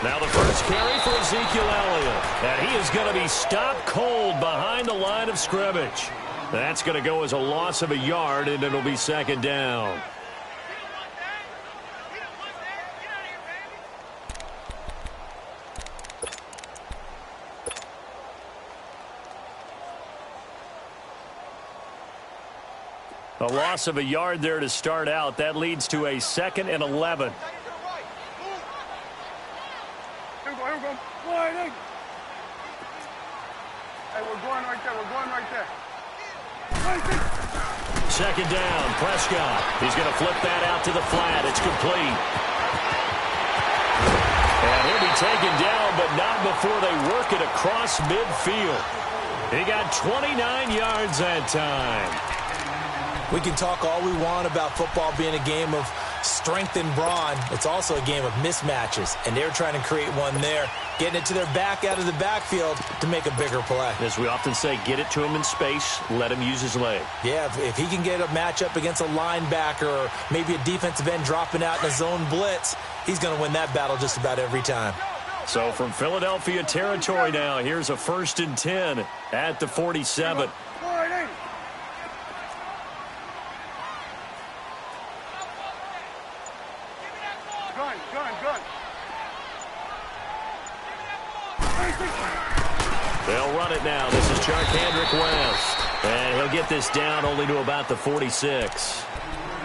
Now the first carry for Ezekiel Elliott. And he is going to be stopped cold behind the line of scrimmage. That's going to go as a loss of a yard, and it'll be second down. A loss of a yard there to start out. That leads to a 2nd and 11. Here we go. Hey, we're going right there. Second down, Prescott. He's going to flip that out to the flat. It's complete. And he'll be taken down, but not before they work it across midfield. He got 29 yards that time. We can talk all we want about football being a game of strength and brawn. It's also a game of mismatches, and they're trying to create one there, getting it to their back out of the backfield to make a bigger play. As we often say, get it to him in space, let him use his leg. Yeah, if he can get a matchup against a linebacker or maybe a defensive end dropping out in a zone blitz, he's going to win that battle just about every time. So from Philadelphia territory now, here's a 1st and 10 at the 47. They'll run it now. This is Charkandrick West. And he'll get this down only to about the 46.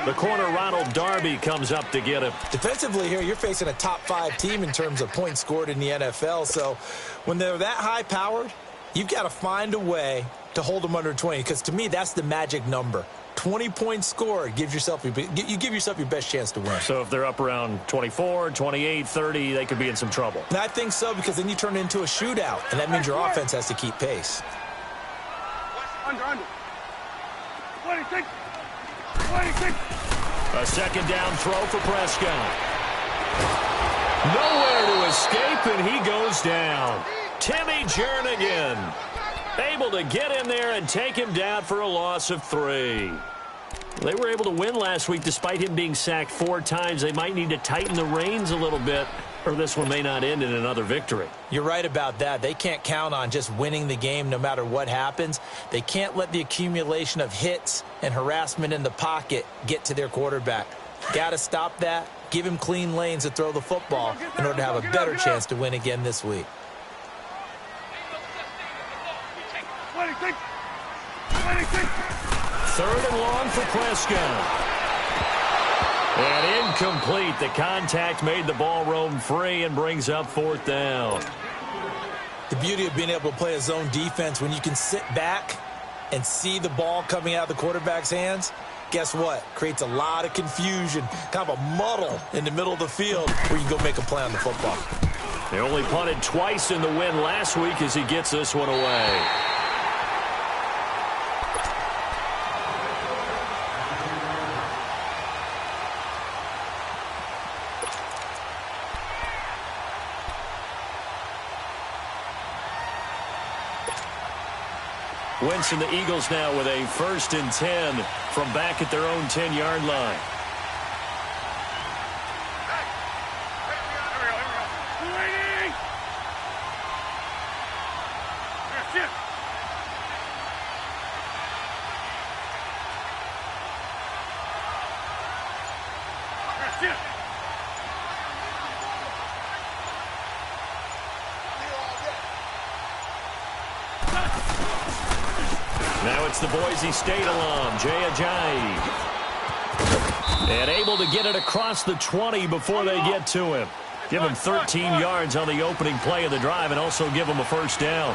The corner, Ronald Darby, comes up to get him. Defensively here, you're facing a top-5 team in terms of points scored in the NFL. So when they're that high-powered, you've got to find a way to hold them under 20. Because to me, that's the magic number. 20 points scored, you give yourself your best chance to win. So if they're up around 24, 28, 30, they could be in some trouble. And I think so, because then you turn it into a shootout, and that means your offense has to keep pace. Under. 26. A second down throw for Prescott. Nowhere to escape, and he goes down. Timmy Jernigan able to get in there and take him down for a loss of 3. They were able to win last week despite him being sacked 4 times. They might need to tighten the reins a little bit, or this one may not end in another victory. You're right about that. They can't count on just winning the game no matter what happens. They can't let the accumulation of hits and harassment in the pocket get to their quarterback. Got to stop that. Give him clean lanes to throw the football in order to have a better chance to win again this week. 26. 3rd and long for Prescott. And incomplete. The contact made the ball roam free and brings up 4th down. The beauty of being able to play a zone defense when you can sit back and see the ball coming out of the quarterback's hands, guess what? Creates a lot of confusion, kind of a muddle in the middle of the field where you can go make a play on the football. They only punted twice in the win last week as he gets this one away. Winston, the Eagles now with a 1st and 10 from back at their own 10-yard line. Now it's the Boise State alum, Jay Ajayi. And able to get it across the 20 before they get to him. Give him 13 yards on the opening play of the drive and also give him a 1st down.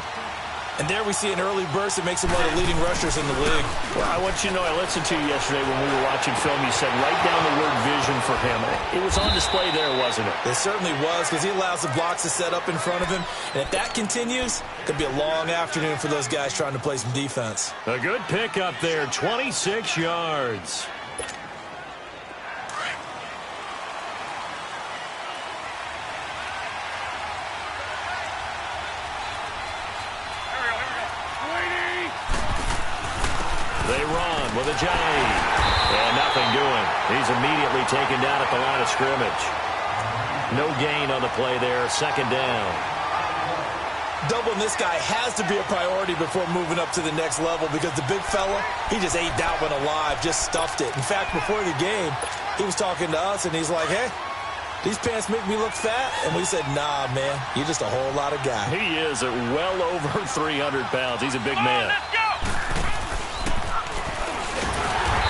And there we see an early burst that makes him one of the leading rushers in the league. Well, I want you to know, I listened to you yesterday when we were watching film. You said write down the word vision for him. It was on display there, wasn't it? It certainly was, because he allows the blocks to set up in front of him. And if that continues, it could be a long afternoon for those guys trying to play some defense. A good pickup there, 26 yards. They run with Ajayi. And nothing doing. He's immediately taken down at the line of scrimmage. No gain on the play there. Second down. Doubling this guy has to be a priority before moving up to the next level because the big fella, he just ate that one alive, just stuffed it. In fact, before the game, he was talking to us, and he's like, hey, these pants make me look fat. And we said, nah, man, you're just a whole lot of guy. He is at well over 300 pounds. He's a big man.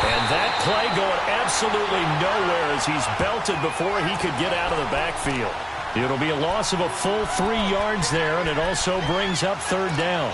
And that play going absolutely nowhere as he's belted before he could get out of the backfield. It'll be a loss of a full 3 yards there, and it also brings up third down.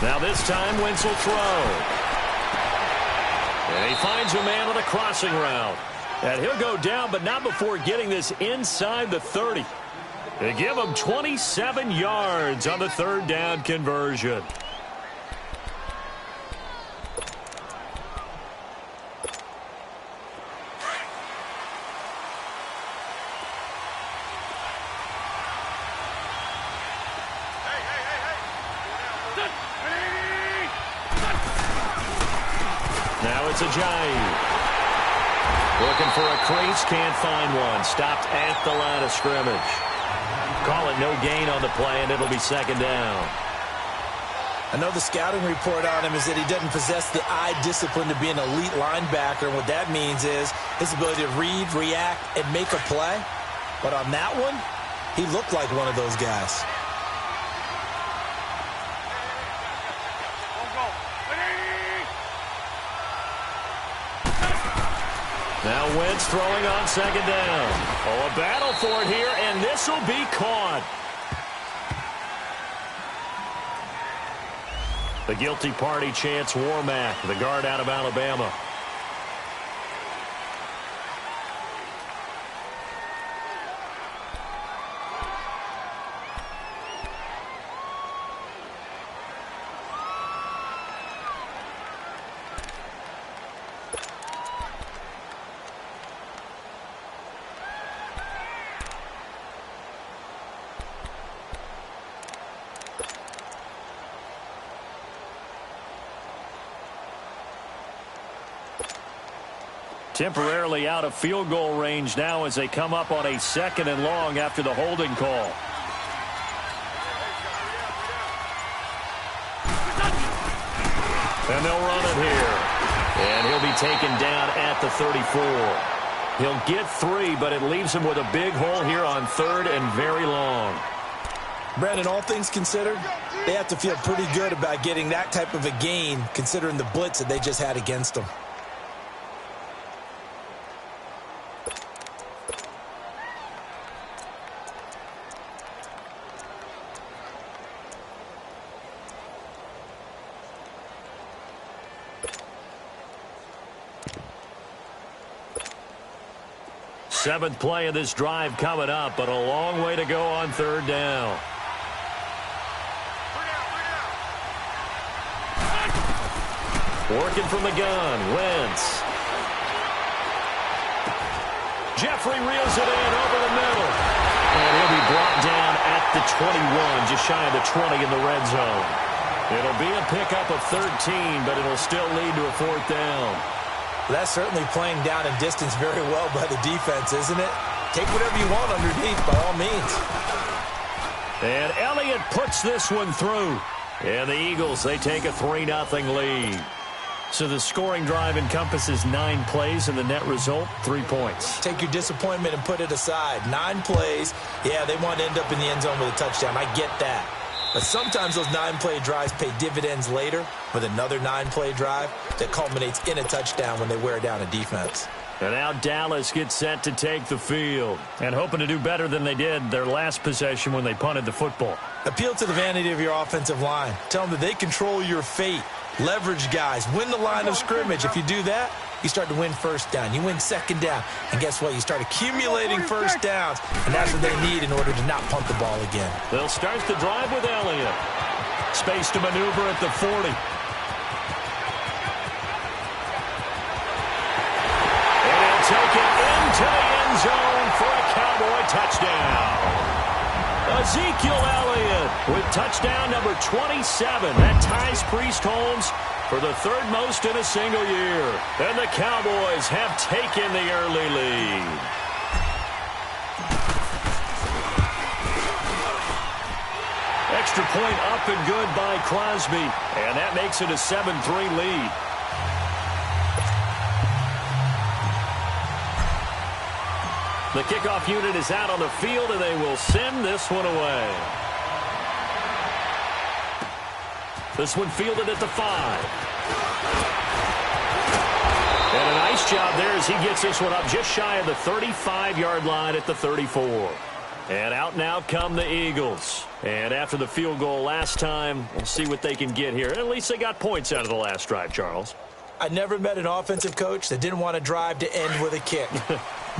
Now this time, Wentz will throw. And he finds a man on a crossing route. And he'll go down, but not before getting this inside the 30. They give him 27 yards on the third down conversion. Now it's Ajayi. Looking for a crease, can't find one. Stopped at the line of scrimmage. Call it no gain on the play, and it'll be second down. I know the scouting report on him is that he doesn't possess the eye discipline to be an elite linebacker, and what that means is his ability to read, react, and make a play. But on that one, he looked like one of those guys. Now Wentz throwing on second down. Oh, a battle for it here, and this will be caught. The guilty party, Chance Warmack, the guard out of Alabama. Temporarily out of field goal range now as they come up on a 2nd and long after the holding call. And they'll run it here. And he'll be taken down at the 34. He'll get 3, but it leaves him with a big hole here on 3rd and very long. Brandon, all things considered, they have to feel pretty good about getting that type of a gain considering the blitz that they just had against them. Seventh play of this drive coming up, but a long way to go on third down. Working from the gun, Wentz. Jeffrey reels it in over the middle. And he'll be brought down at the 21, just shy of the 20 in the red zone. It'll be a pickup of 13, but it'll still lead to a 4th down. That's certainly playing down in distance very well by the defense, isn't it? Take whatever you want underneath, by all means. And Elliott puts this one through. And the Eagles, they take a 3-0 lead. So the scoring drive encompasses 9 plays, and the net result, 3 points. Take your disappointment and put it aside. 9 plays, yeah, they want to end up in the end zone with a touchdown. I get that. But sometimes those 9-play drives pay dividends later with another 9-play drive that culminates in a touchdown when they wear down a defense. And now Dallas gets set to take the field and hoping to do better than they did their last possession when they punted the football. Appeal to the vanity of your offensive line. Tell them that they control your fate. Leverage guys. Win the line of scrimmage. If you do that, you start to win first down. You win second down. And guess what? You start accumulating first downs. And that's what they need in order to not punt the ball again. They'll start the drive with Elliott. Space to maneuver at the 40. And he'll take it into the end zone for a Cowboy touchdown. Ezekiel Elliott with touchdown number 27. That ties Priest Holmes for the third most in a single year. And the Cowboys have taken the early lead. Extra point up and good by Crosby. And that makes it a 7-3 lead. The kickoff unit is out on the field, and they will send this one away. This one fielded at the 5. And a nice job there as he gets this one up just shy of the 35-yard line at the 34. And out now come the Eagles. And after the field goal last time, we'll see what they can get here. At least they got points out of the last drive, Charles. I never met an offensive coach that didn't want to drive to end with a kick.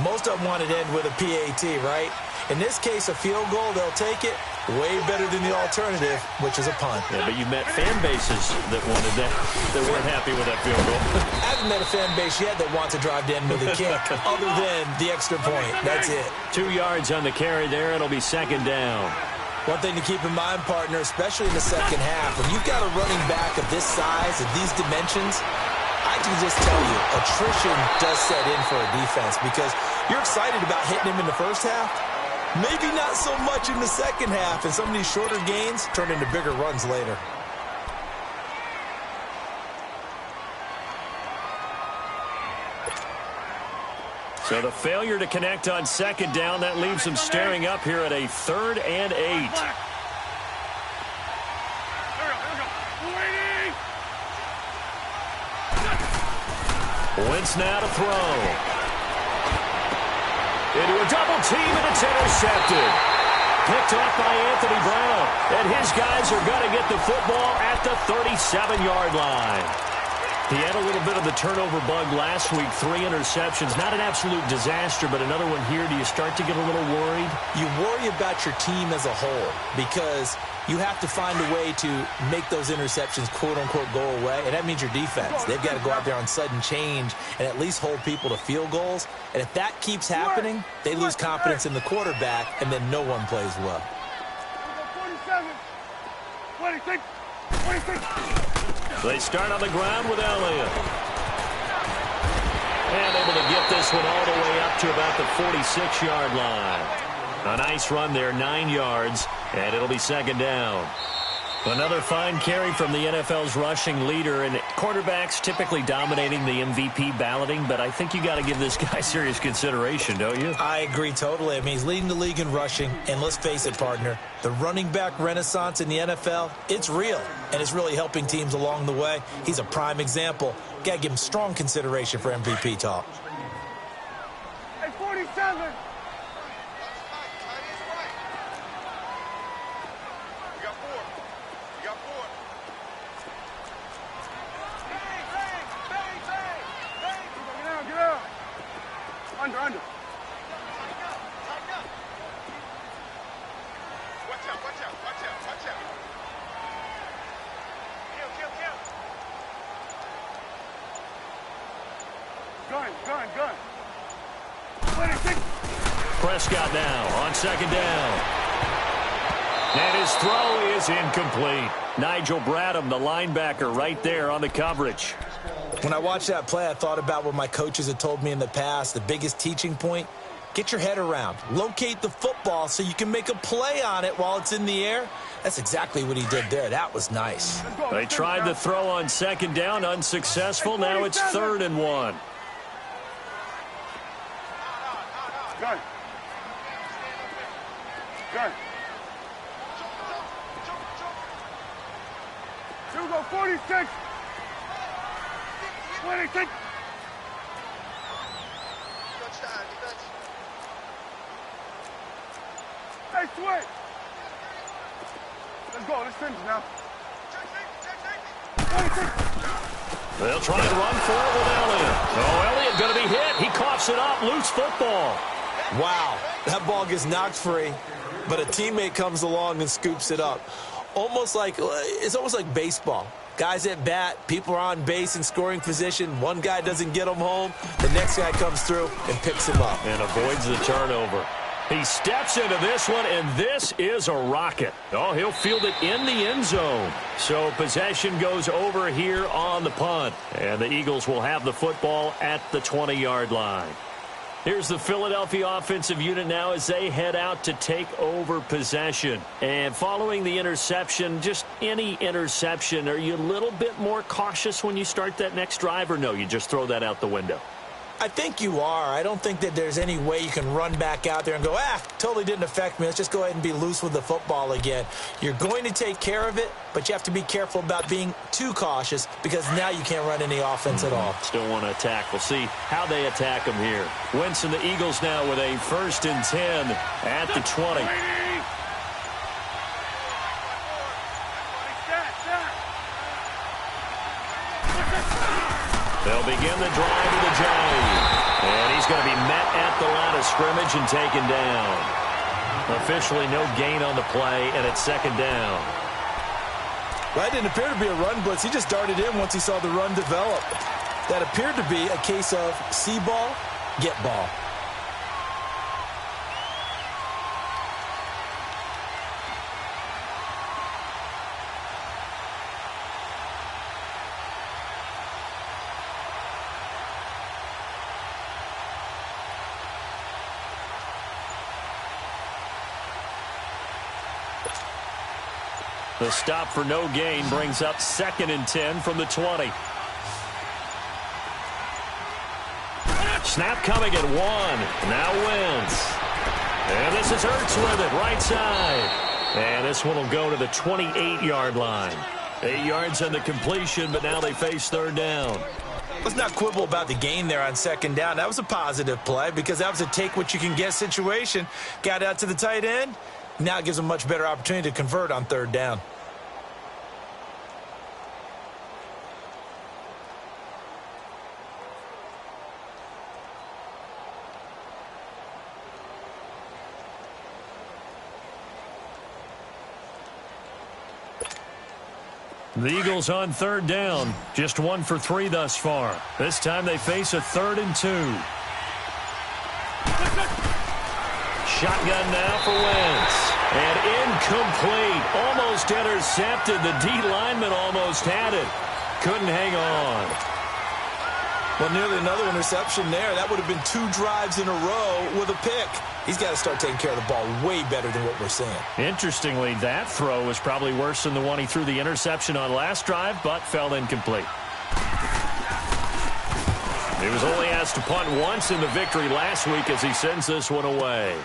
Most of them wanted to end with a PAT, right? In this case, a field goal, they'll take it. Way better than the alternative, which is a punt. Yeah, but you met fan bases that wanted that, that weren't happy with that field goal. I haven't met a fan base yet that wants to drive to end with a kick, other than the extra point. That's it. 2 yards on the carry there. It'll be second down. One thing to keep in mind, partner, especially in the second half, when you've got a running back of this size, of these dimensions, I can just tell you, attrition does set in for a defense because you're excited about hitting him in the first half. Maybe not so much in the second half, and some of these shorter gains turn into bigger runs later. So the failure to connect on second down, that leaves them staring up here at a 3rd and 8. Wentz now to throw. Into a double team, and it's intercepted. Picked off by Anthony Brown. And his guys are going to get the football at the 37-yard line. He had a little bit of the turnover bug last week. 3 interceptions. Not an absolute disaster, but another one here. Do you start to get a little worried? You worry about your team as a whole because you have to find a way to make those interceptions, quote-unquote, go away. And that means your defense. They've got to go out there on sudden change and at least hold people to field goals. And if that keeps happening, they lose confidence in the quarterback, and then no one plays well. 47, 26. They start on the ground with Elliott. And able to get this one all the way up to about the 46-yard line. A nice run there, 9 yards, and it'll be second down. Another fine carry from the NFL's rushing leader, and quarterbacks typically dominating the MVP balloting, but I think you got to give this guy serious consideration, don't you? I agree totally. I mean, he's leading the league in rushing, and let's face it, partner, the running back renaissance in the NFL, it's real, and it's really helping teams along the way. He's a prime example. Got to give him strong consideration for MVP talk. Hey, 47. Under. Watch out. Gun. 26. Prescott now on second down. And his throw is incomplete. Nigel Bradham, the linebacker, right there on the coverage. When I watched that play, I thought about what my coaches had told me in the past. The biggest teaching point, get your head around. Locate the football so you can make a play on it while it's in the air. That's exactly what he did there. That was nice. They tried the throw on second down, unsuccessful. Now it's 3rd and 1. Gun. 46. 26. Hey, Sweat. Let's go. Let's finish now. 26. They'll try and run for it with Elliott. Oh, Elliott going to be hit. He coughs it up. Loose football. Wow, that ball gets knocked free, but a teammate comes along and scoops it up. It's almost like baseball. Guys at bat, people are on base in scoring position. One guy doesn't get him home. The next guy comes through and picks him up. And avoids the turnover. He steps into this one, and this is a rocket. Oh, he'll field it in the end zone. So possession goes over here on the punt. And the Eagles will have the football at the 20-yard line. Here's the Philadelphia offensive unit now as they head out to take over possession. And following the interception, just any interception, are you a little bit more cautious when you start that next drive, or no, you just throw that out the window? I think you are. I don't think that there's any way you can run back out there and go, totally didn't affect me. Let's just go ahead and be loose with the football again. You're going to take care of it, but you have to be careful about being too cautious because now you can't run any offense at all. Still want to attack. We'll see how they attack them here. Wentz and the Eagles now with a 1st and 10 at the 20. They'll begin the drive with a J. And he's going to be met at the line of scrimmage and taken down. Officially no gain on the play, and it's 2nd down. Well, that didn't appear to be a run blitz. He just darted in once he saw the run develop. That appeared to be a case of see ball, get ball. The stop for no gain brings up 2nd and 10 from the 20. Snap coming at 1. Now Wentz. And this is Ertz with it, right side. And this one will go to the 28-yard line. 8 yards on the completion, but now they face 3rd down. Let's not quibble about the gain there on 2nd down. That was a positive play because that was a take-what-you-can-get situation. Got out to the tight end. Now it gives them a much better opportunity to convert on 3rd down. The Eagles on 3rd down. Just 1 for 3 thus far. This time they face a 3rd and 2. Shotgun now for Wentz. And incomplete. Almost intercepted. The D lineman almost had it. Couldn't hang on. Well, nearly another interception there. That would have been 2 drives in a row with a pick. He's got to start taking care of the ball way better than what we're seeing. Interestingly, that throw was probably worse than the one he threw the interception on last drive, but fell incomplete. He was only asked to punt once in the victory last week as he sends this one away.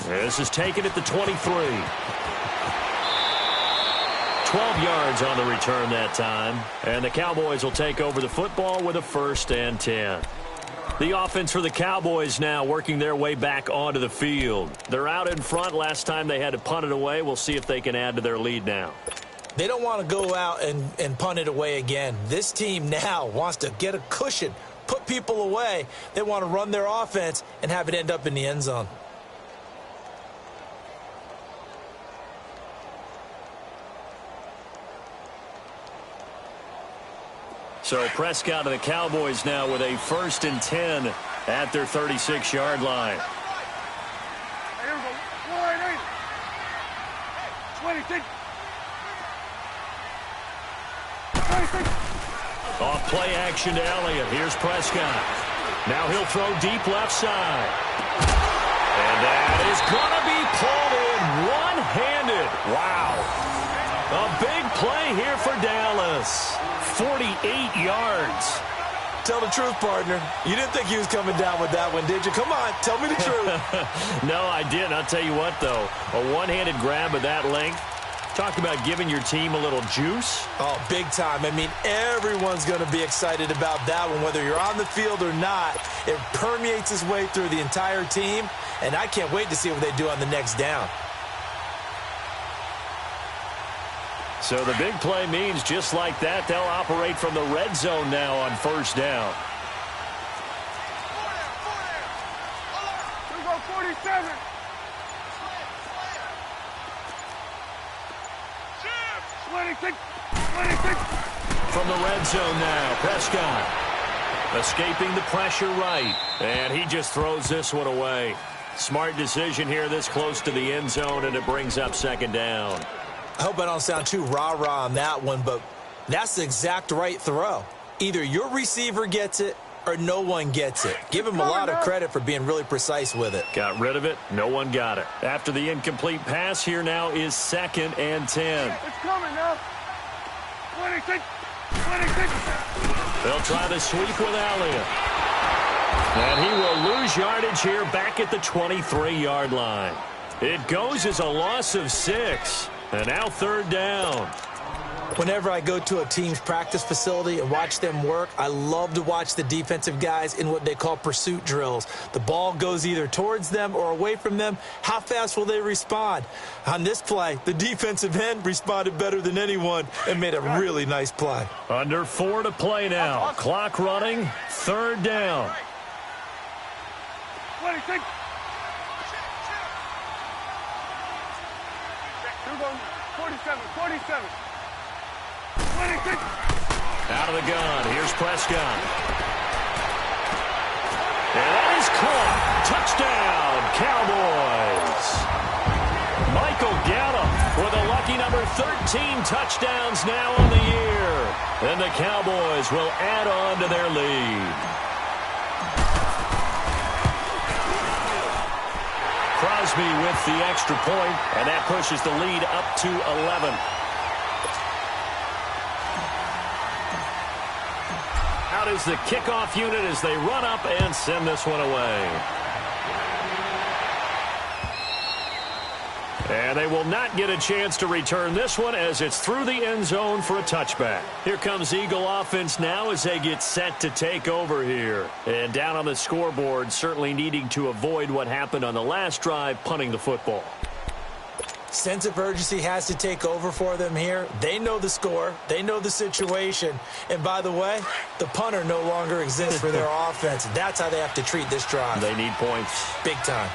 This is taken at the 23. 12 yards on the return that time. And the Cowboys will take over the football with a 1st and 10. The offense for the Cowboys now working their way back onto the field. They're out in front. Last time they had to punt it away. We'll see if they can add to their lead now. They don't want to go out and punt it away again. This team now wants to get a cushion, put people away. They want to run their offense and have it end up in the end zone. So Prescott and the Cowboys now with a 1st and 10 at their 36-yard line. Here we go. 26. 26. Off play action to Elliott. Here's Prescott. Now he'll throw deep left side. And that is going to be pulled in one-handed. Wow. A big play here for Dallas. 48 yards. Tell the truth, partner. You didn't think he was coming down with that one, did you? Come on, tell me the truth. No, I didn't. I'll tell you what, though. A one-handed grab of that length. Talk about giving your team a little juice. Oh, big time. I mean, everyone's going to be excited about that one, whether you're on the field or not. It permeates its way through the entire team, and I can't wait to see what they do on the next down. So the big play means just like that, they'll operate from the red zone now on first down. 47. From the red zone now, Prescott escaping the pressure right, and he just throws this one away. Smart decision here this close to the end zone, and it brings up second down. I hope I don't sound too rah-rah on that one, but that's the exact right throw. Either your receiver gets it or no one gets it. Give him a lot of credit for being really precise with it. Got rid of it. No one got it. After the incomplete pass, here now is 2nd and 10. It's coming now. 26. 26. They'll try the sweep with Elliott. And he will lose yardage here back at the 23-yard line. It goes as a loss of 6. And now 3rd down. Whenever I go to a team's practice facility and watch them work, I love to watch the defensive guys in what they call pursuit drills. The ball goes either towards them or away from them. How fast will they respond? On this play, the defensive end responded better than anyone and made a really nice play. Under 4 to play now. Clock running. 3rd down. 26. 47. 47. 26. Out of the gun. Here's Prescott. And that is caught. Touchdown, Cowboys. Michael Gallup with a lucky number 13 touchdowns now on the year. And the Cowboys will add on to their lead. Crosby with the extra point, and that pushes the lead up to 11. Out is the kickoff unit as they run up and send this one away. And they will not get a chance to return this one as it's through the end zone for a touchback. Here comes Eagle offense now as they get set to take over here. And down on the scoreboard, certainly needing to avoid what happened on the last drive, punting the football. Sense of urgency has to take over for them here. They know the score. They know the situation. And by the way, the punter no longer exists for their offense. That's how they have to treat this drive. They need points. Big time.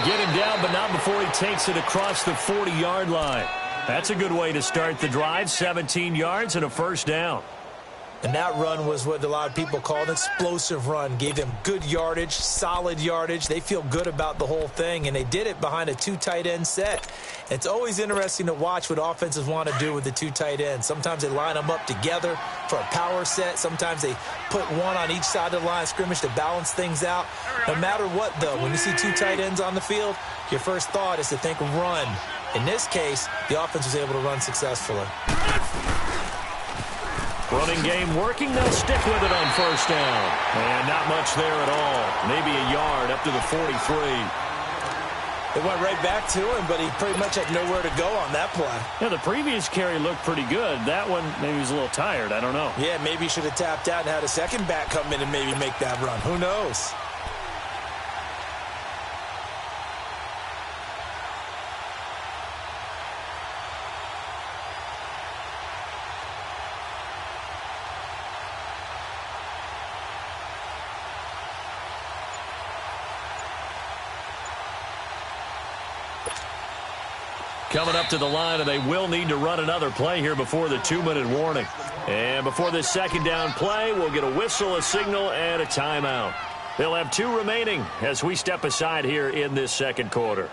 Get him down, but not before he takes it across the 40-yard line. That's a good way to start the drive. 17 yards and a first down. And that run was what a lot of people call an explosive run. Gave them good yardage, solid yardage. They feel good about the whole thing, and they did it behind a 2 tight end set. It's always interesting to watch what offenses want to do with the 2 tight ends. Sometimes they line them up together for a power set. Sometimes they put one on each side of the line of scrimmage to balance things out. No matter what, though, when you see 2 tight ends on the field, your first thought is to think run. In this case, the offense was able to run successfully. Running game working. They'll stick with it on first down. And not much there at all. Maybe a yard up to the 43. It went right back to him, but he pretty much had nowhere to go on that play. Yeah, the previous carry looked pretty good. That one, maybe he was a little tired. I don't know. Yeah, maybe he should have tapped out and had a second back come in and maybe make that run. Who knows? Coming up to the line, and they will need to run another play here before the 2-minute warning. And before this second down play, we'll get a whistle, a signal, and a timeout. They'll have 2 remaining as we step aside here in this second quarter.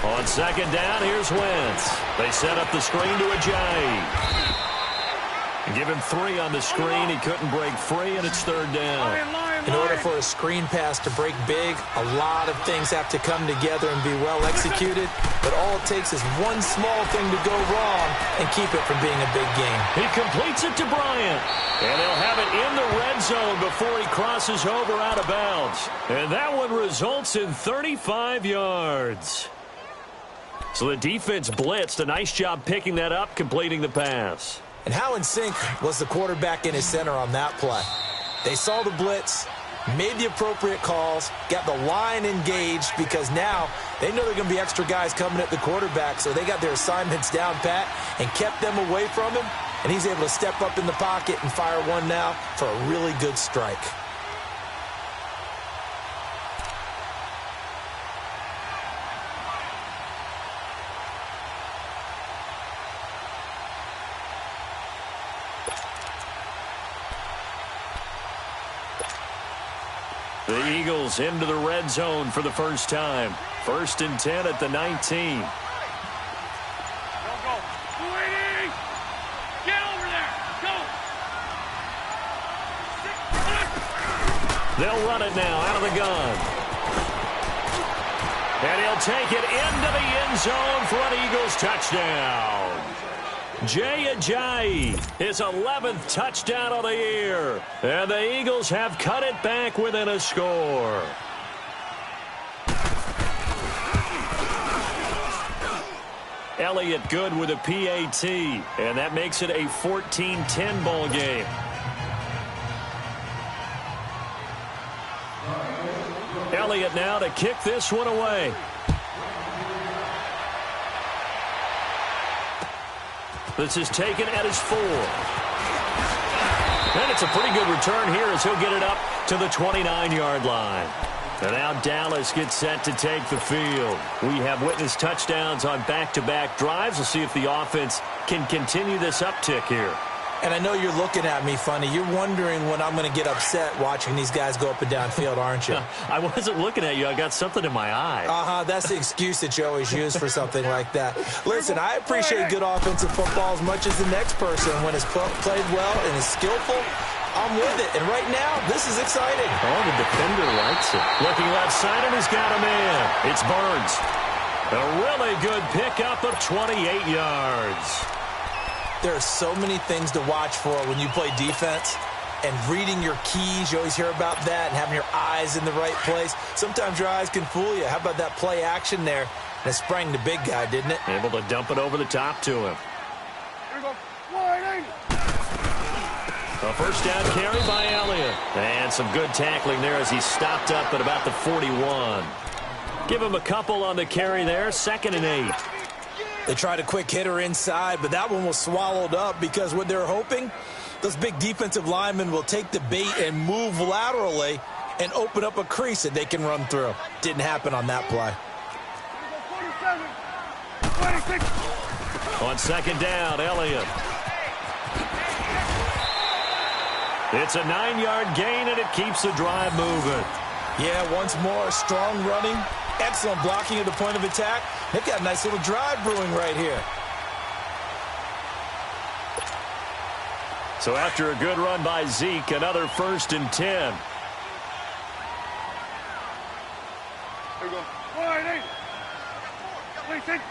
On second down, here's Wentz. They set up the screen to Ajayi. Give him 3 on the screen. He couldn't break free, and it's 3rd down. In order for a screen pass to break big, a lot of things have to come together and be well executed, but all it takes is one small thing to go wrong and keep it from being a big game. He completes it to Bryant, and they'll have it in the red zone before he crosses over out of bounds. And that one results in 35 yards. So the defense blitzed. A nice job picking that up, completing the pass. And how in sync was the quarterback in his center on that play? They saw the blitz, made the appropriate calls, got the line engaged because now they know there are going to be extra guys coming at the quarterback, so they got their assignments down pat and kept them away from him, and he's able to step up in the pocket and fire one now for a really good strike. The Eagles into the red zone for the first time. 1st and 10 at the 19. Go, go. 280. Get over there. Go. They'll run it now out of the gun. And he'll take it into the end zone for an Eagles touchdown. Jay Ajayi, his 11th touchdown of the year. And the Eagles have cut it back within a score. Elliott good with a PAT, and that makes it a 14-10 ball game. Elliott now to kick this one away. This is taken at his 4. And it's a pretty good return here as he'll get it up to the 29-yard line. And now Dallas gets set to take the field. We have witnessed touchdowns on back-to-back drives. We'll see if the offense can continue this uptick here. And I know you're looking at me funny. You're wondering when I'm going to get upset watching these guys go up and down field, aren't you? I wasn't looking at you. I got something in my eye. That's the excuse that you always use for something like that. Listen, I appreciate good offensive football as much as the next person. When it's played well and is skillful, I'm with it. And right now, this is exciting. Oh, the defender likes it. Looking left side, and he's got a man. It's Burns. A really good pickup of 28 yards. There are so many things to watch for when you play defense, and reading your keys, you always hear about that, and having your eyes in the right place. Sometimes your eyes can fool you. How about that play action there? And it sprang the big guy, didn't it? Able to dump it over the top to him. Here we go. 180. A first down carry by Elliott. And some good tackling there as he stopped up at about the 41. Give him a couple on the carry there. 2nd and 8. They tried a quick hitter inside, but that one was swallowed up because what they're hoping, those big defensive linemen will take the bait and move laterally and open up a crease that they can run through. Didn't happen on that play. 47. 26. On 2nd down, Elliott. It's a 9-yard gain, and it keeps the drive moving. Yeah, once more, strong running. Excellent blocking at the point of attack. They've got a nice little drive brewing right here. So after a good run by Zeke, another 1st and 10. Here we go. 180. 26.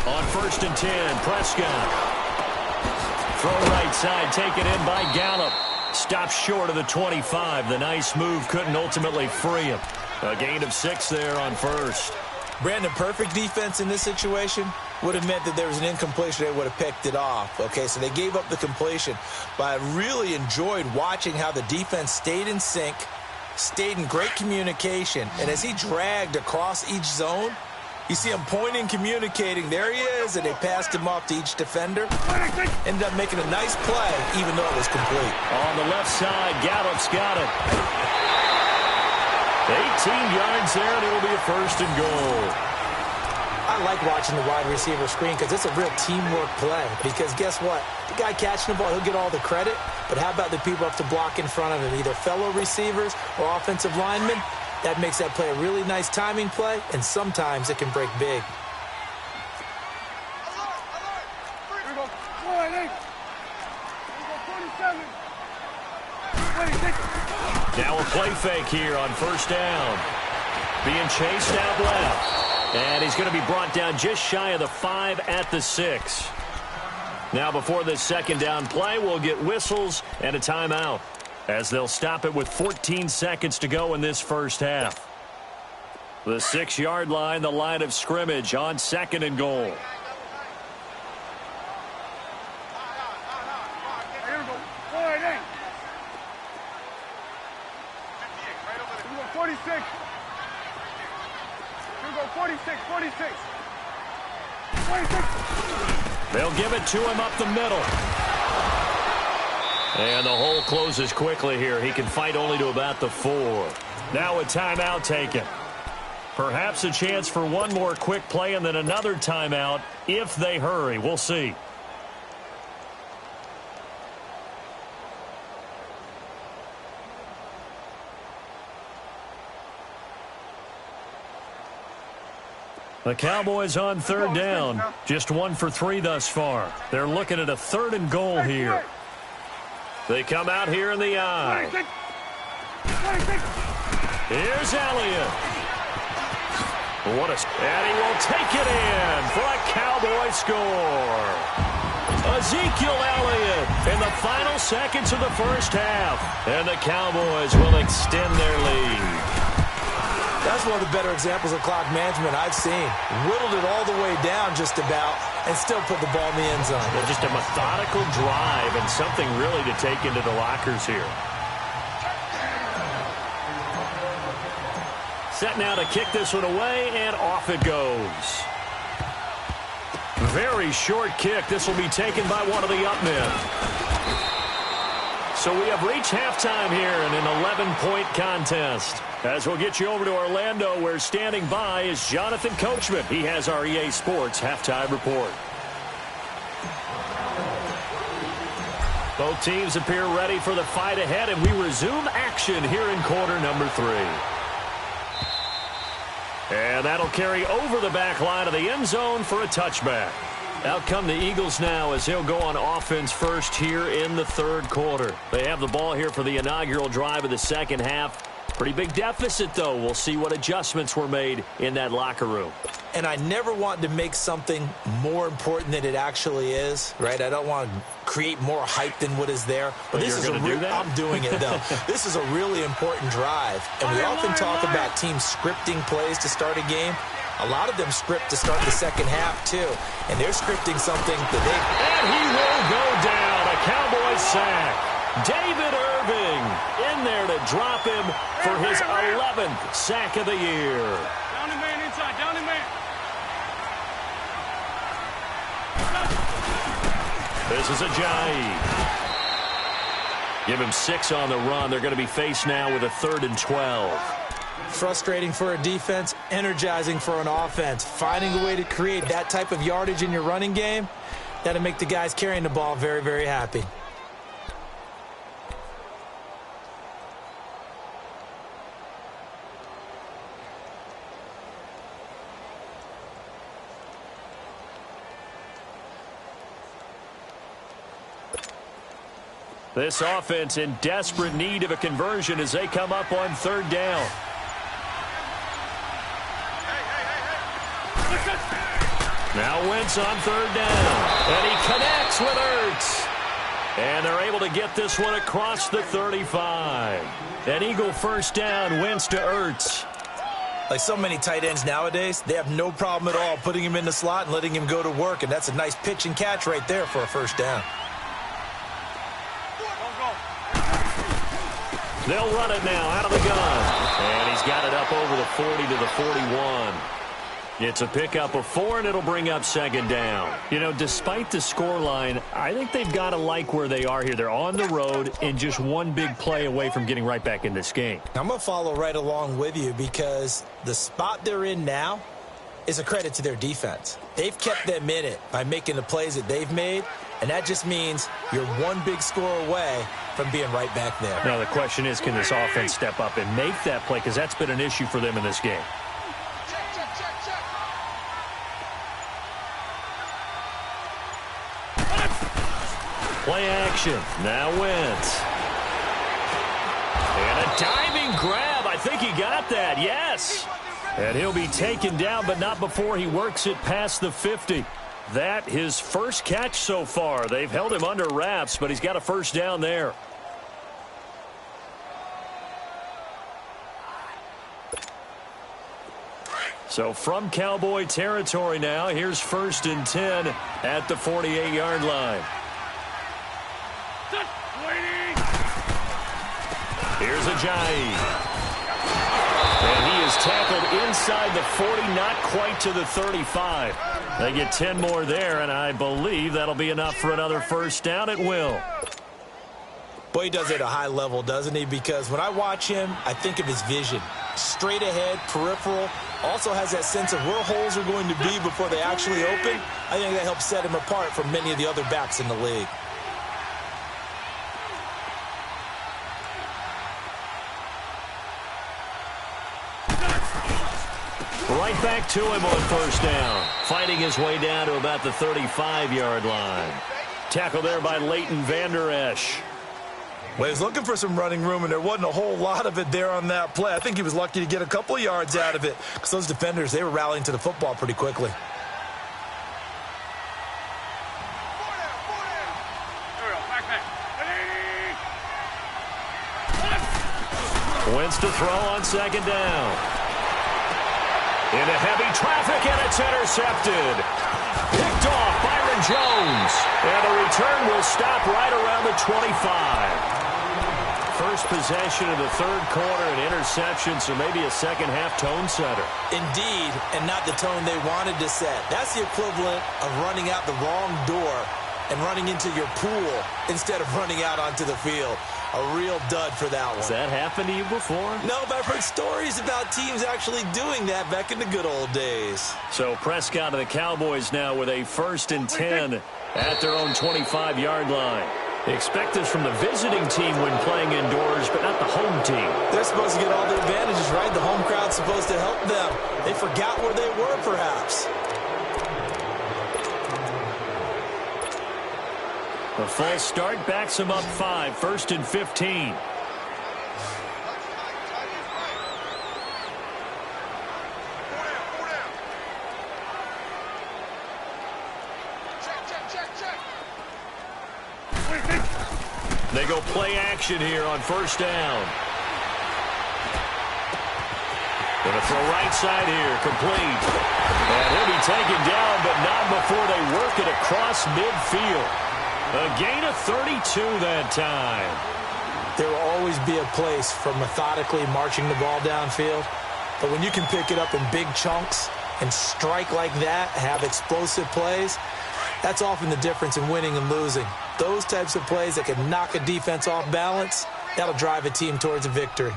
On 1st and 10, Prescott. Throw right side, taken in by Gallup. Stops short of the 25. The nice move couldn't ultimately free him. A gain of 6 there on 1st. Brandon, perfect defense in this situation would have meant that there was an incompletion. They would have picked it off. Okay, so they gave up the completion. But I really enjoyed watching how the defense stayed in sync, stayed in great communication, and as he dragged across each zone, you see him pointing, communicating. There he is, and they passed him off to each defender. Ended up making a nice play, even though it was complete. On the left side, Gallup's got it. 18 yards there, and it'll be a 1st and goal. I like watching the wide receiver screen because it's a real teamwork play. Because guess what? The guy catching the ball, he'll get all the credit. But how about the people up to block in front of him, either fellow receivers or offensive linemen? That makes that play a really nice timing play, and sometimes it can break big. Here we go. Wide 8. Here we go. 27. 26. Now a play fake here on first down. Being chased out left. And he's going to be brought down just shy of the 5 at the 6. Now before this second down play, we'll get whistles and a timeout, as they'll stop it with 14 seconds to go in this first half. The 6-yard line, the line of scrimmage on 2nd and goal. Here we go. Wide 8. Here we go. 46. Here we go. 46. 46. 26. They'll give it to him up the middle. And the hole closes quickly here. He can fight only to about the 4. Now a timeout taken. Perhaps a chance for one more quick play and then another timeout if they hurry. We'll see. The Cowboys on third down. Just 1 for 3 thus far. They're looking at a 3rd and goal here. They come out here in the eye. 26. 26. Here's Elliott. And he will take it in for a Cowboy score. Ezekiel Elliott in the final seconds of the first half. And the Cowboys will extend their lead. That's one of the better examples of clock management I've seen. Whittled it all the way down just about and still put the ball in the end zone. They're just a methodical drive and something really to take into the lockers here. Set now to kick this one away, and off it goes. Very short kick. This will be taken by one of the up men. So we have reached halftime here in an 11-point contest. As we'll get you over to Orlando, where standing by is Jonathan Coachman. He has our EA Sports halftime report. Both teams appear ready for the fight ahead, and we resume action here in quarter number 3. And that'll carry over the back line of the end zone for a touchback. Out come the Eagles now as they'll go on offense first here in the third quarter. They have the ball here for the inaugural drive of the second half. Pretty big deficit, though. We'll see what adjustments were made in that locker room. And I never want to make something more important than it actually is, right? I don't want to create more hype than what is there. But this is I'm doing it, though. This is a really important drive. And we often talk about teams scripting plays to start a game. A lot of them script to start the second half, too. And they're scripting something that they... And he will go down. A Cowboys sack. David Irving in there to drop him for his 11th sack of the year. Down the man inside. Down the man. This is Ajayi. Give him 6 on the run. They're going to be faced now with a 3rd and 12. Frustrating for a defense, energizing for an offense. Finding a way to create that type of yardage in your running game, that'll make the guys carrying the ball very, very happy. This offense in desperate need of a conversion as they come up on 3rd down. Now Wentz on 3rd down. And he connects with Ertz. And they're able to get this one across the 35. An Eagle first down, Wentz to Ertz. Like so many tight ends nowadays, they have no problem at all putting him in the slot and letting him go to work. And that's a nice pitch and catch right there for a first down. They'll run it now out of the gun. And he's got it up over the 40 to the 41. It's a pickup of 4, and it'll bring up 2nd down. You know, despite the scoreline, I think they've got to like where they are here. They're on the road and just one big play away from getting right back in this game. I'm going to follow right along with you because the spot they're in now is a credit to their defense. They've kept them in it by making the plays that they've made, and that just means you're one big score away from being right back there. Now the question is, can this offense step up and make that play? Because that's been an issue for them in this game. Play action. Now Wentz. And a diving grab. I think he got that. Yes. And he'll be taken down, but not before he works it past the 50. That his first catch so far. They've held him under wraps, but he's got a first down there. So from Cowboy territory now, here's 1st and 10 at the 48-yard line. Here's Ajayi. And he is tackled inside the 40, not quite to the 35. They get 10 more there, and I believe that'll be enough for another first down. It will. Boy, he does it at a high level, doesn't he? Because when I watch him, I think of his vision. Straight ahead, peripheral. Also has that sense of where holes are going to be before they actually open. I think that helps set him apart from many of the other backs in the league. Right back to him on first down. Fighting his way down to about the 35-yard line. Tackle there by Leighton Vander Esch. Well, he was looking for some running room, and there wasn't a whole lot of it there on that play. I think he was lucky to get a couple of yards out of it because those defenders, they were rallying to the football pretty quickly. Wentz to throw on second down. Into heavy traffic, and it's intercepted. Picked off Byron Jones. And the return will stop right around the 25. First possession of the third quarter, an interception, so maybe a second-half tone setter. Indeed, and not the tone they wanted to set. That's the equivalent of running out the wrong door and running into your pool instead of running out onto the field. A real dud for that one. Has that happened to you before? No, but I've heard stories about teams actually doing that back in the good old days. So Prescott and the Cowboys now with a 1st and 10 at their own 25-yard line. They expect this from the visiting team when playing indoors, but not the home team. They're supposed to get all the advantages, right? The home crowd's supposed to help them. They forgot where they were, perhaps. A false start backs him up 5, 1st and 15. They go play action here on first down. Going to throw right side here, complete. And he'll be taken down, but not before they work it across midfield. A gain of 32 that time. There will always be a place for methodically marching the ball downfield. But when you can pick it up in big chunks and strike like that, have explosive plays, that's often the difference in winning and losing. Those types of plays that can knock a defense off balance, that'll drive a team towards a victory.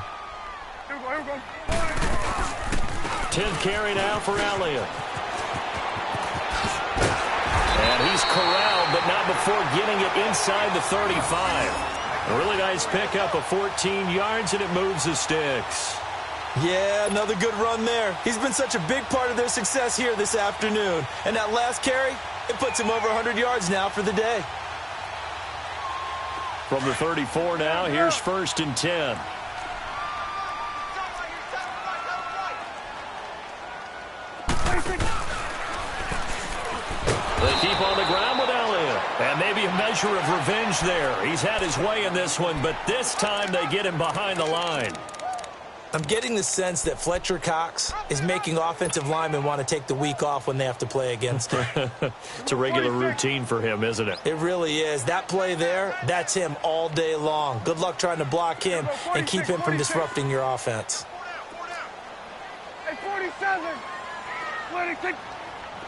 10th carry now for Elliott. And he's corralled, but not before getting it inside the 35. A really nice pickup of 14 yards, and it moves the sticks. Yeah, another good run there. He's been such a big part of their success here this afternoon. And that last carry, it puts him over 100 yards now for the day. From the 34 now, here's 1st and 10. They keep on the ground with Elliott. And maybe a measure of revenge there. He's had his way in this one, but this time they get him behind the line. I'm getting the sense that Fletcher Cox is making offensive linemen want to take the week off when they have to play against him. It's a regular routine for him, isn't it? It really is. That play there, that's him all day long. Good luck trying to block him and keep him from disrupting your offense. Hey, 47. 26.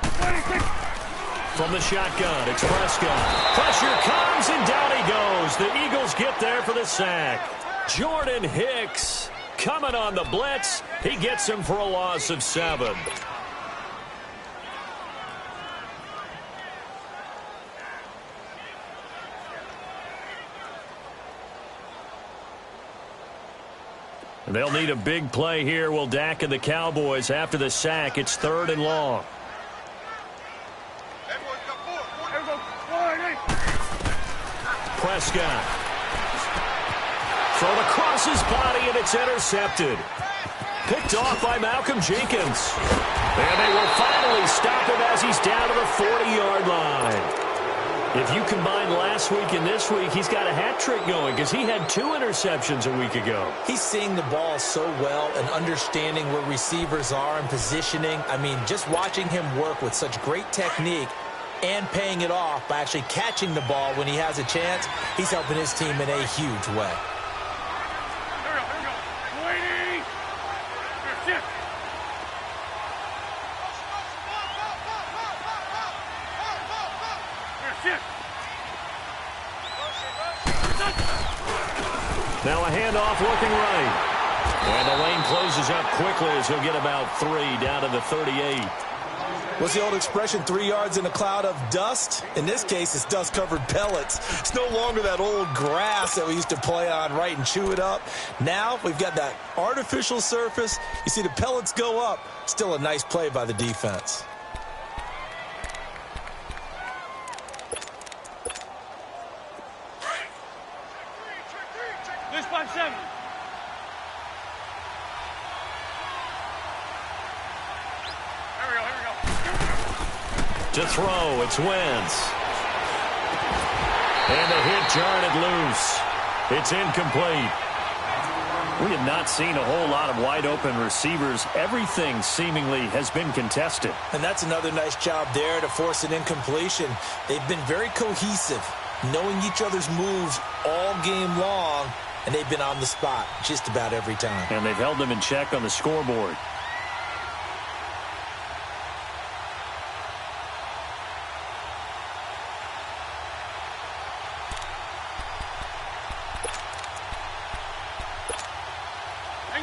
26. From the shotgun, it's Prescott. Pressure comes, and down he goes. The Eagles get there for the sack. Jordan Hicks coming on the blitz. He gets him for a loss of 7. They'll need a big play here. Will Dak and the Cowboys after the sack. It's 3rd and long. Prescott. Thrown across his body, and it's intercepted. Picked off by Malcolm Jenkins. And they will finally stop him as he's down to the 40-yard line. If you combine last week and this week, he's got a hat trick going because he had 2 interceptions a week ago. He's seeing the ball so well and understanding where receivers are and positioning. I mean, just watching him work with such great technique and paying it off by actually catching the ball when he has a chance, he's helping his team in a huge way. Now a handoff looking right. And the lane closes up quickly as he'll get about 3 down to the 38. What's the old expression, 3 yards in a cloud of dust? In this case, it's dust-covered pellets. It's no longer that old grass that we used to play on, right, and chew it up. Now we've got that artificial surface. You see the pellets go up. Still a nice play by the defense. This by 7. To throw, it's Wentz. And the hit jarred it loose. It's incomplete. We have not seen a whole lot of wide-open receivers. Everything seemingly has been contested. And that's another nice job there to force an incompletion. They've been very cohesive, knowing each other's moves all game long, and they've been on the spot just about every time. And they've held them in check on the scoreboard.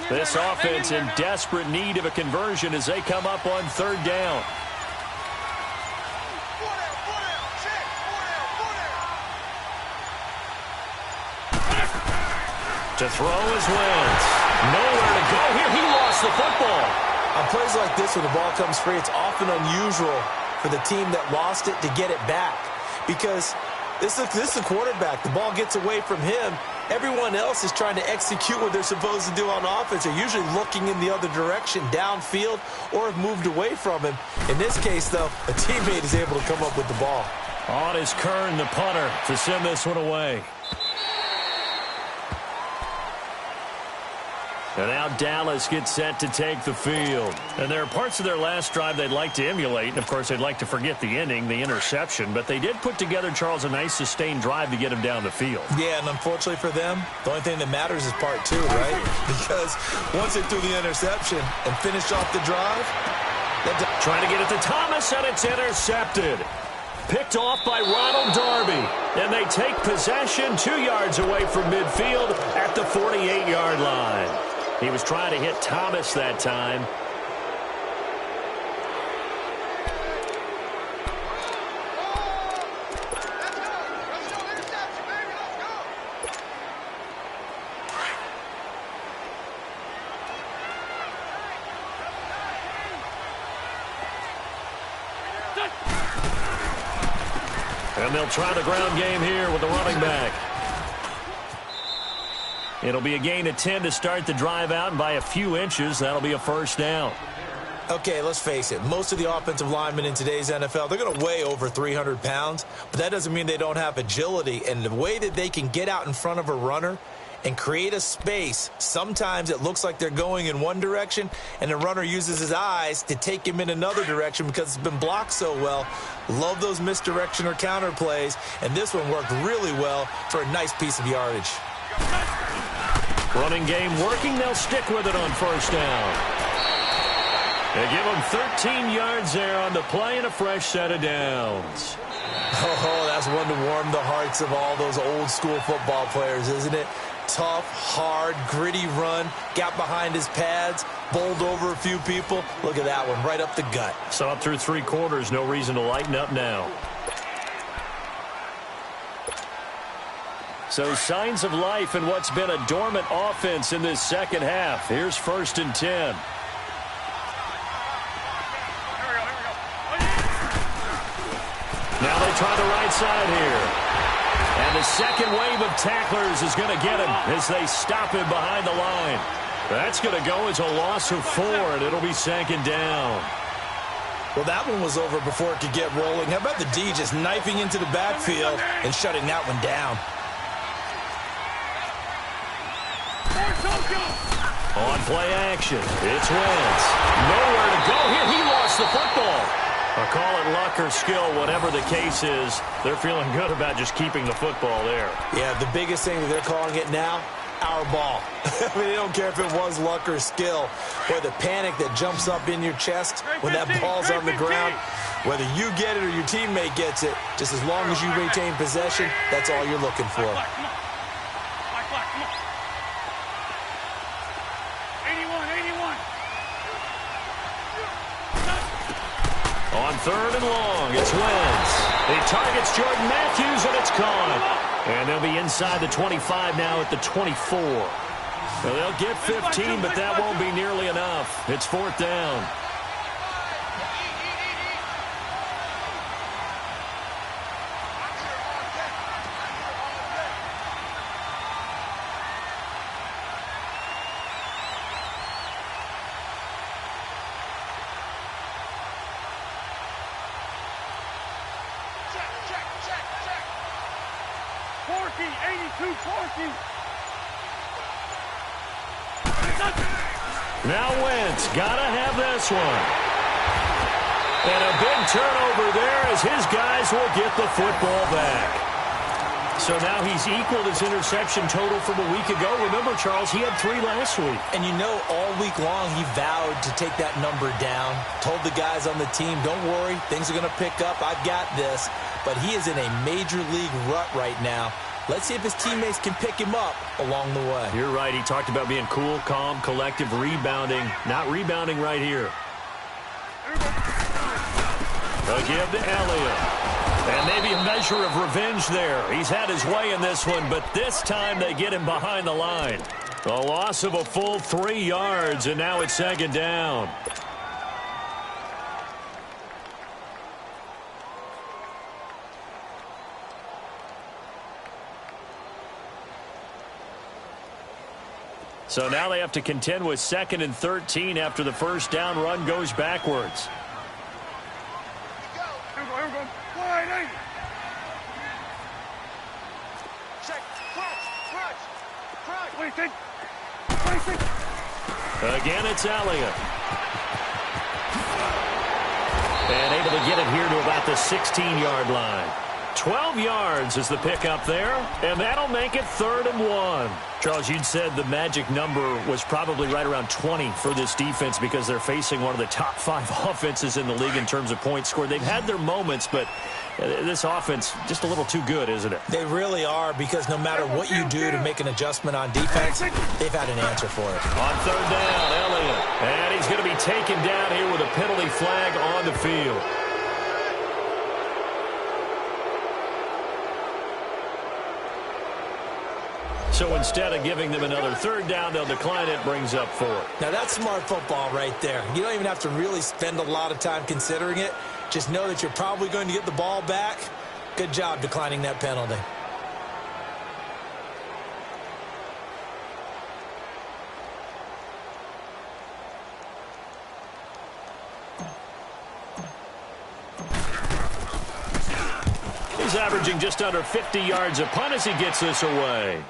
This offense in desperate need of a conversion as they come up on 3rd down. To throw is Wentz. Nowhere to go here. He lost the football. On plays like this, when the ball comes free, it's often unusual for the team that lost it to get it back. Because this is a quarterback. The ball gets away from him. Everyone else is trying to execute what they're supposed to do on offense. They're usually looking in the other direction, downfield, or have moved away from him. In this case, though, a teammate is able to come up with the ball. On is Kern, the punter, to send this one away. And now Dallas gets set to take the field. And there are parts of their last drive they'd like to emulate. And, of course, they'd like to forget the ending, the interception. But they did put together, Charles, a nice sustained drive to get him down the field. Yeah, and unfortunately for them, the only thing that matters is part 2, right? Because once they threw the interception and finished off the drive, trying to get it to Thomas, and it's intercepted. Picked off by Ronald Darby. And they take possession 2 yards away from midfield at the 48-yard line. He was trying to hit Thomas that time. And they'll try the ground game here with the running back. It'll be a gain of 10 to start the drive out, and by a few inches, that'll be a 1st down. Okay, let's face it. Most of the offensive linemen in today's NFL, they're going to weigh over 300 pounds, but that doesn't mean they don't have agility. And the way that they can get out in front of a runner and create a space, sometimes it looks like they're going in one direction, and the runner uses his eyes to take him in another direction because it's been blocked so well. Love those misdirection or counter plays, and this one worked really well for a nice piece of yardage. Running game working. They'll stick with it on 1st down. They give them 13 yards there on the play and a fresh set of downs. Oh, that's one to warm the hearts of all those old school football players, isn't it? Tough, hard, gritty run. Got behind his pads, bowled over a few people. Look at that one, right up the gut. So up through 3 quarters, no reason to lighten up now. So signs of life in what's been a dormant offense in this second half. Here's 1st and 10. Now they try the right side here. And the second wave of tacklers is going to get him as they stop him behind the line. That's going to go as a loss of 4, and it'll be 2nd down. Well, that one was over before it could get rolling. How about the D just knifing into the backfield and shutting that one down? On play action, it's Wentz. Nowhere to go here. He lost the football. Or call it luck or skill, whatever the case is, they're feeling good about just keeping the football there. Yeah, the biggest thing that they're calling it now, our ball. I mean, they don't care if it was luck or skill, or the panic that jumps up in your chest when that ball's on the ground. Whether you get it or your teammate gets it, just as long as you retain possession, that's all you're looking for. 81. On 3rd and long, it's Wentz. He targets Jordan Matthews, and it's caught. And they'll be inside the 25 now at the 24. Well, they'll get 15, but that won't be nearly enough. It's 4th down. Now Wentz, gotta have this one. And a big turnover there as his guys will get the football back. So now he's equaled his interception total from a week ago. Remember, Charles, he had 3 last week. And you know, all week long he vowed to take that number down. Told the guys on the team, don't worry, things are going to pick up. I've got this. But he is in a major league rut right now. Let's see if his teammates can pick him up along the way. You're right. He talked about being cool, calm, collective, rebounding. Not rebounding right here. A give to Elliott. And maybe a measure of revenge there. He's had his way in this one, but this time they get him behind the line. A loss of a full 3 yards, and now it's 2nd down. So now they have to contend with 2nd and 13 after the first down run goes backwards. Here we go. Wide 80. Check. Crutch. 26. Again, it's Elliott. And able to get it here to about the 16-yard line. 12 yards is the pickup there, and that'll make it 3rd and 1. Charles, you'd said the magic number was probably right around 20 for this defense because they're facing one of the top 5 offenses in the league in terms of points scored. They've had their moments, but this offense just a little too good, isn't it? They really are, because no matter what you do to make an adjustment on defense, they've had an answer for it. On 3rd down, Elliott. And he's going to be taken down here with a penalty flag on the field. So instead of giving them another 3rd down, they'll decline it, brings up 4. Now that's smart football right there. You don't even have to really spend a lot of time considering it. Just know that you're probably going to get the ball back. Good job declining that penalty. He's averaging just under 50 yards a punt as he gets this away.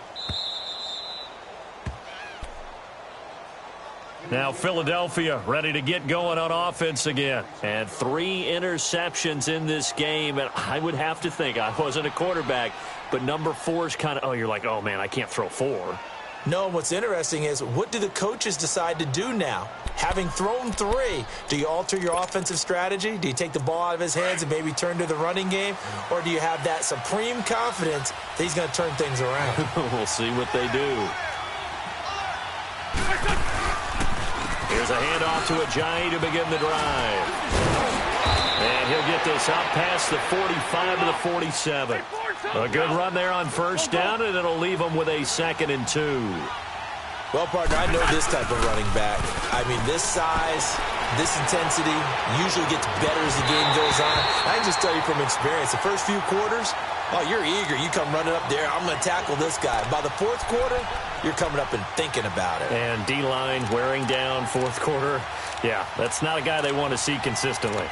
Now Philadelphia ready to get going on offense again. And 3 interceptions in this game. And I would have to think, I wasn't a quarterback, but number 4 is kind of, you're like, oh, man, I can't throw 4. No, what's interesting is, what do the coaches decide to do now? Having thrown 3, do you alter your offensive strategy? Do you take the ball out of his hands and maybe turn to the running game? Or do you have that supreme confidence that he's going to turn things around? We'll see what they do. Here's a handoff to Ajayi to begin the drive. And he'll get this up past the 45 to the 47. A good run there on first down, and it'll leave them with a 2nd and 2. Well, partner, I know this type of running back. I mean, this size, this intensity usually gets better as the game goes on. I can just tell you from experience, the first few quarters, oh, you're eager. You come running up there, I'm going to tackle this guy. By the 4th quarter, you're coming up and thinking about it. And D-line wearing down 4th quarter. Yeah, that's not a guy they want to see consistently.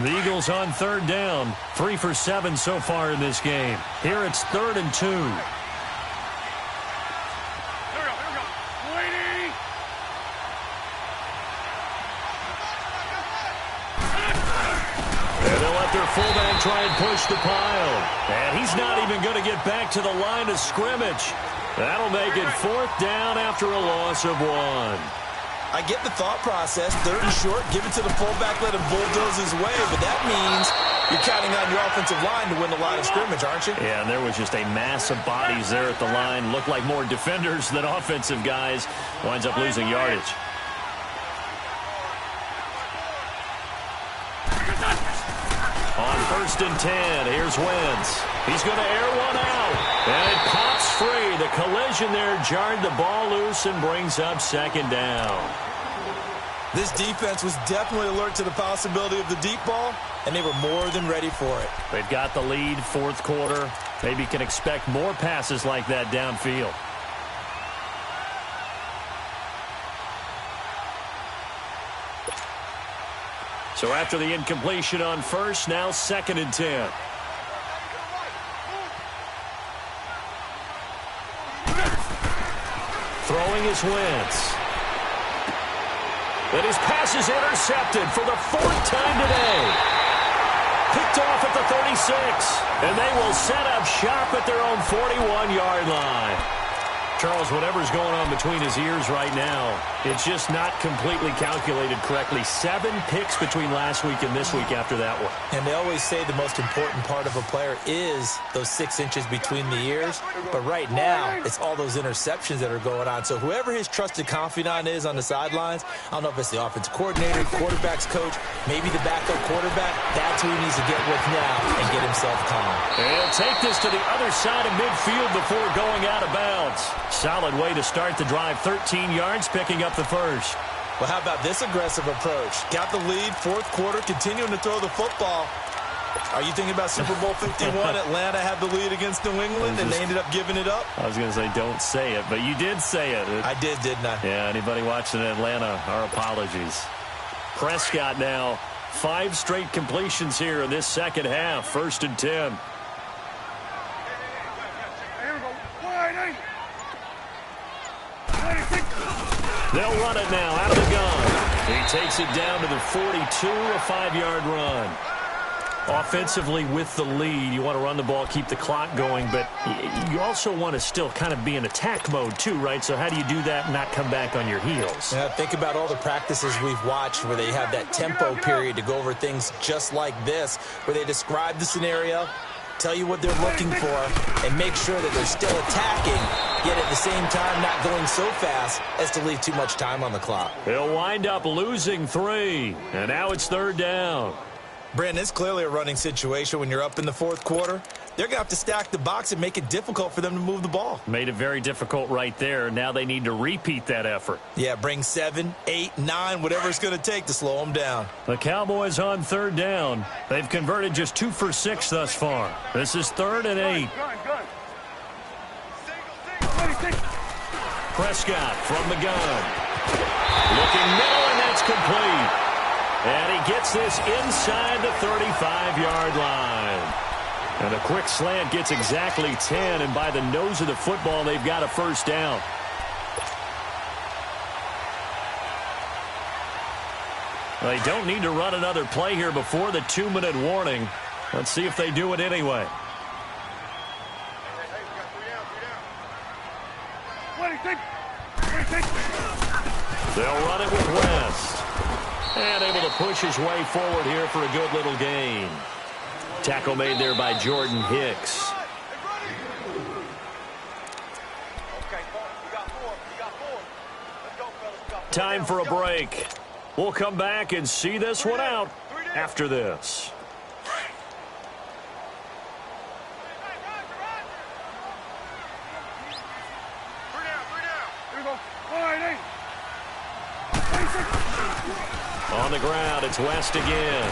The Eagles on 3rd down. 3 for 7 so far in this game. Here it's 3rd and 2. Here we go. Waiting. And they'll let their fullback try and push the pile. And he's not even going to get back to the line of scrimmage. That'll make it 4th down after a loss of 1. I get the thought process. 3rd and short, give it to the fullback, let him bulldoze his way. But that means you're counting on your offensive line to win the line of scrimmage, aren't you? Yeah, and there was just a mass of bodies there at the line. Looked like more defenders than offensive guys. Winds up losing yardage. On 1st and 10, here's Wentz. He's going to air one out. And it pops free. The collision there jarred the ball loose and brings up 2nd down. This defense was definitely alert to the possibility of the deep ball, and they were more than ready for it. They've got the lead, 4th quarter. Maybe can expect more passes like that downfield. So after the incompletion on 1st, now 2nd and 10. Throwing his Wentz. And his pass is intercepted for the 4th time today. Picked off at the 36. And they will set up shop at their own 41-yard line. Charles, whatever's going on between his ears right now, it's just not completely calculated correctly. 7 picks between last week and this week after that one. And they always say the most important part of a player is those 6 inches between the ears. But right now, it's all those interceptions that are going on. So whoever his trusted confidant is on the sidelines, I don't know if it's the offensive coordinator, quarterback's coach, maybe the backup quarterback, that's who he needs to get with now and get himself calm. He'll take this to the other side of midfield before going out of bounds. Solid way to start the drive. 13 yards, picking up the 1st. Well, how about this aggressive approach? Got the lead, 4th quarter, continuing to throw the football. Are you thinking about Super Bowl 51? Atlanta had the lead against New England, and they ended up giving it up? I was going to say don't say it, but you did say it. I did, didn't I? Yeah, anybody watching Atlanta, our apologies. Prescott now, 5 straight completions here in this 2nd half. 1st and 10. Here we go. Waiting. They'll run it now out of the gun. He takes it down to the 42, a 5-yard run. Offensively with the lead, you want to run the ball, keep the clock going, but you also want to still kind of be in attack mode too, right? So how do you do that and not come back on your heels? Yeah, think about all the practices we've watched where they have that tempo period to go over things just like this, where they describe the scenario, tell you what they're looking for, and make sure that they're still attacking, yet at the same time not going so fast as to leave too much time on the clock. They'll wind up losing 3, and now it's 3rd down. Brandon, it's clearly a running situation when you're up in the 4th quarter. They're going to have to stack the box and make it difficult for them to move the ball. Made it very difficult right there. Now they need to repeat that effort. Yeah, bring 7, 8, 9, whatever it's going to take to slow them down. The Cowboys on 3rd down. They've converted just 2 for 6 thus far. This is 3rd and 8. Prescott from the gun. Looking middle, and that's complete. And he gets this inside the 35-yard line. And a quick slant gets exactly 10, and by the nose of the football, they've got a 1st down. They don't need to run another play here before the 2-minute warning. Let's see if they do it anyway. They'll run it with West. And able to push his way forward here for a good little gain. Tackle made there by Jordan Hicks. Time for a break. We'll come back and see this one out after this. On the ground, it's West again.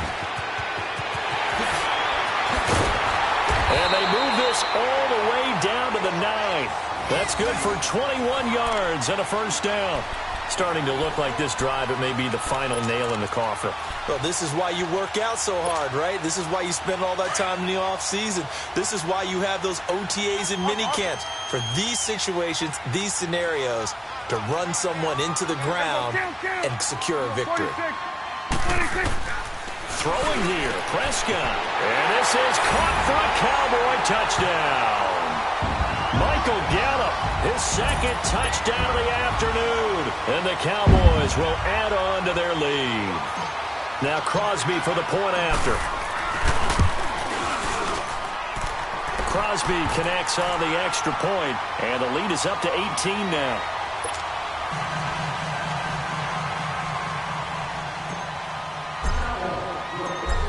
And they move this all the way down to the 9. That's good for 21 yards and a first down. Starting to look like this drive, it may be the final nail in the coffin. Well, this is why you work out so hard, right? This is why you spend all that time in the offseason. This is why you have those OTAs and mini camps. For these situations, these scenarios, to run someone into the ground and secure a victory. Throwing here, Prescott. And this is caught for a Cowboy touchdown. Michael Gallup, his second touchdown of the afternoon. And the Cowboys will add on to their lead. Now Crosby for the point after. Crosby connects on the extra point, and the lead is up to 18 now.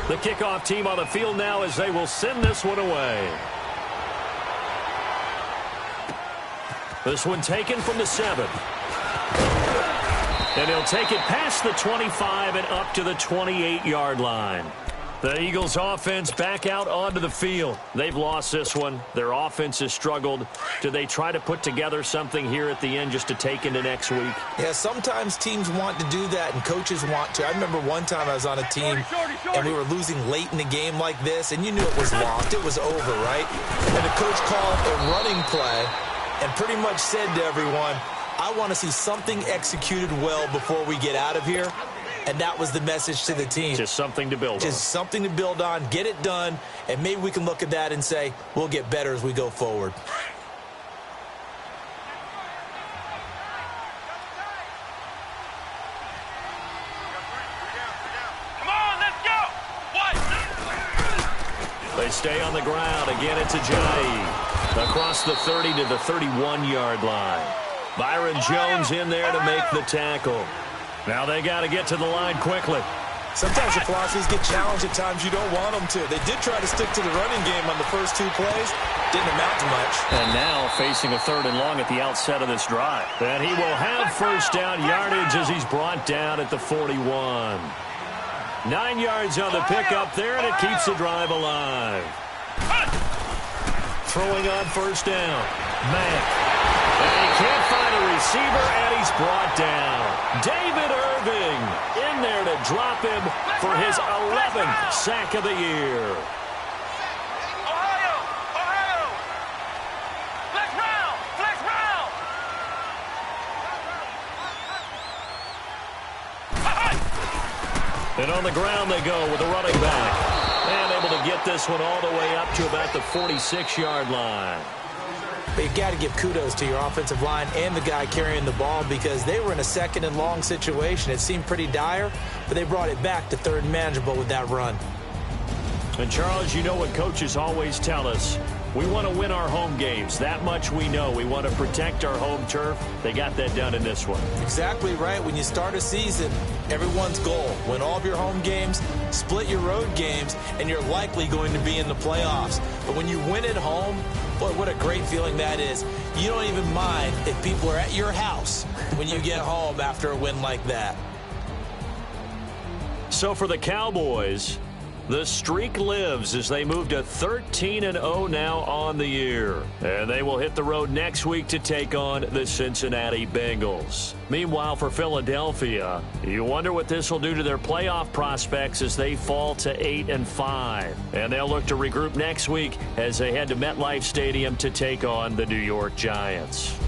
The kickoff team on the field now as they will send this one away. This one taken from the 7. And he'll take it past the 25 and up to the 28-yard line. The Eagles offense back out onto the field. They've lost this one. Their offense has struggled. Do they try to put together something here at the end just to take into next week? Yeah, sometimes teams want to do that and coaches want to. I remember one time I was on a team and we were losing late in the game like this, and you knew it was lost. It was over, right? And the coach called a running play and pretty much said to everyone, I want to see something executed well before we get out of here. And that was the message to the team. Just something to build on. Just something to build on, get it done, and maybe we can look at that and say, we'll get better as we go forward. Come on, let's go! What? They stay on the ground. Again, it's Ajayi. Across the 30 to the 31-yard line. Byron Jones in there to make the tackle. Now they got to get to the line quickly. Sometimes the philosophies get challenged at times you don't want them to. They did try to stick to the running game on the first 2 plays. Didn't amount to much. And now facing a 3rd and long at the outset of this drive. And he will have first down yardage as he's brought down at the 41. 9 yards on the pickup there, and it keeps the drive alive. Throwing on first down. Mack. And he can't find a receiver, and he's brought down. David Irving in there to drop him for his 11th sack of the year. Ohio! Ohio! Flex round! Flex round! And on the ground they go with a running back. And able to get this one all the way up to about the 46-yard line. But you've got to give kudos to your offensive line and the guy carrying the ball because they were in a 2nd and long situation. It seemed pretty dire, but they brought it back to 3rd and manageable with that run. And, Charles, you know what coaches always tell us. We want to win our home games. That much we know. We want to protect our home turf. They got that done in this one. Exactly right. When you start a season, everyone's goal, win all of your home games, split your road games, and you're likely going to be in the playoffs. But when you win at home, boy, what a great feeling that is. You don't even mind if people are at your house when you get home after a win like that. So for the Cowboys, the streak lives as they move to 13-0 now on the year. And they will hit the road next week to take on the Cincinnati Bengals. Meanwhile, for Philadelphia, you wonder what this will do to their playoff prospects as they fall to 8-5. And they'll look to regroup next week as they head to MetLife Stadium to take on the New York Giants.